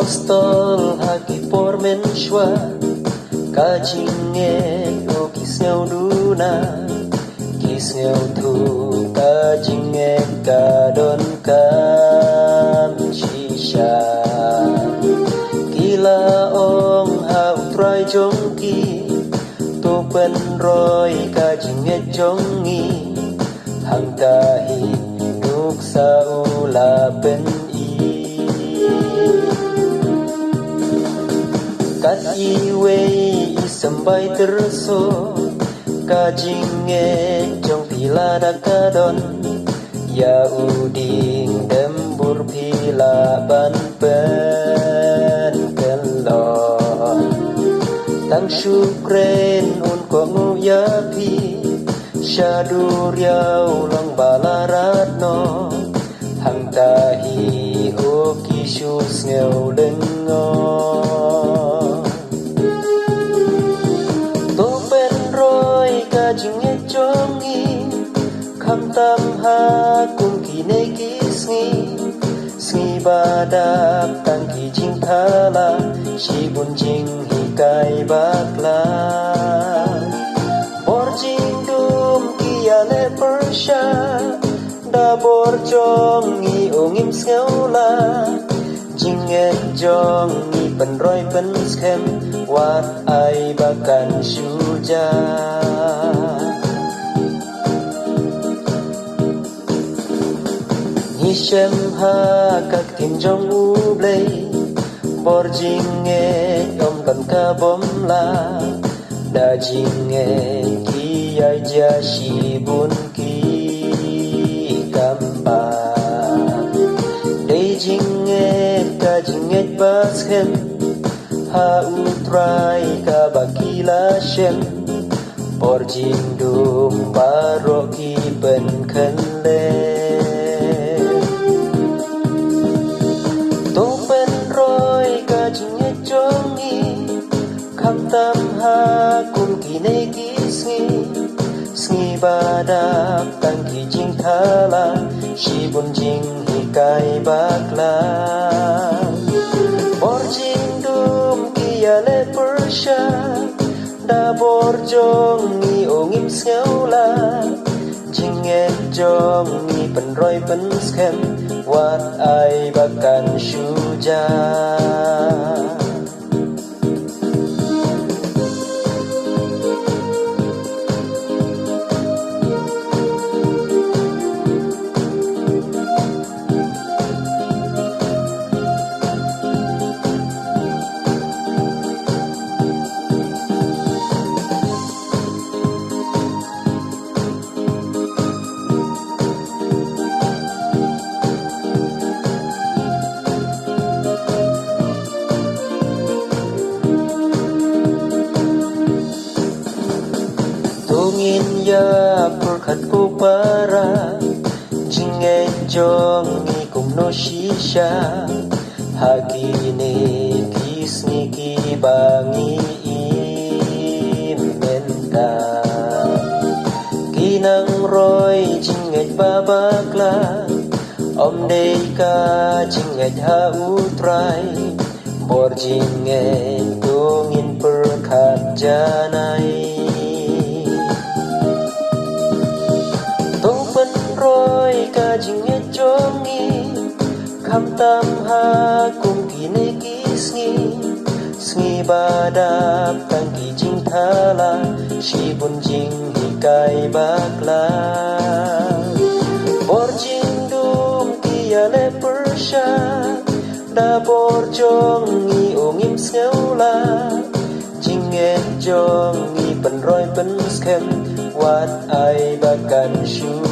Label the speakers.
Speaker 1: Apostol haki pormen shwa kajinge o kisngeu duna kisngeu tu kajinge kadon kam shisha kila ong hau trai jongki tu pen roi kajinge jongi hang tahi nuk saula pen kat iwe isambay terso kajinge jong pila nakadon ya uding dembur pila ban pen kelon tang syukren un kongu yapi syadur yau lang balaratno hang tahi o kisus ngeu lengo kajinge jongi kham tam ha kum kine kisngi sngi badap tang ki jing thala shi bun jing hi kai bakla bor jing dum ki ale persha da bor jongi ongim skeula jing jongi pen roi pen skem wat ai bakan shuja Nishem ha kak tim jong u blei bor jinge yom kan ka bom la da jinge ki ai ja shi bun ki kamba dei jinge ka jinge baskem ha utrai ka bakila shem bor jindum baroki ben khenle kham tam ha kum kine kisngi sngi badap tang ki jing thala shi bun jing hi kai bakla bor jing dum ki ale persha da bor jong ni ongim skeula jing jong ni pen roi pen skem wat ai bakan shuja Tungin ya purkhat ko para jinge jongi kum no shisha hagine kisni ki bangi imenta kinang roy jinge babakla om dei ka jinge ha utrai bor jinge tungin purkhat janai kajinge jongi kham tam ha kum kine kisngi sngi badap tang ki jing thala shi bun jing hi kai bakla bor jing dum ki ale persha da bor jongi ongim skeula jing jongi pen roi pen skem wat ai bakan shu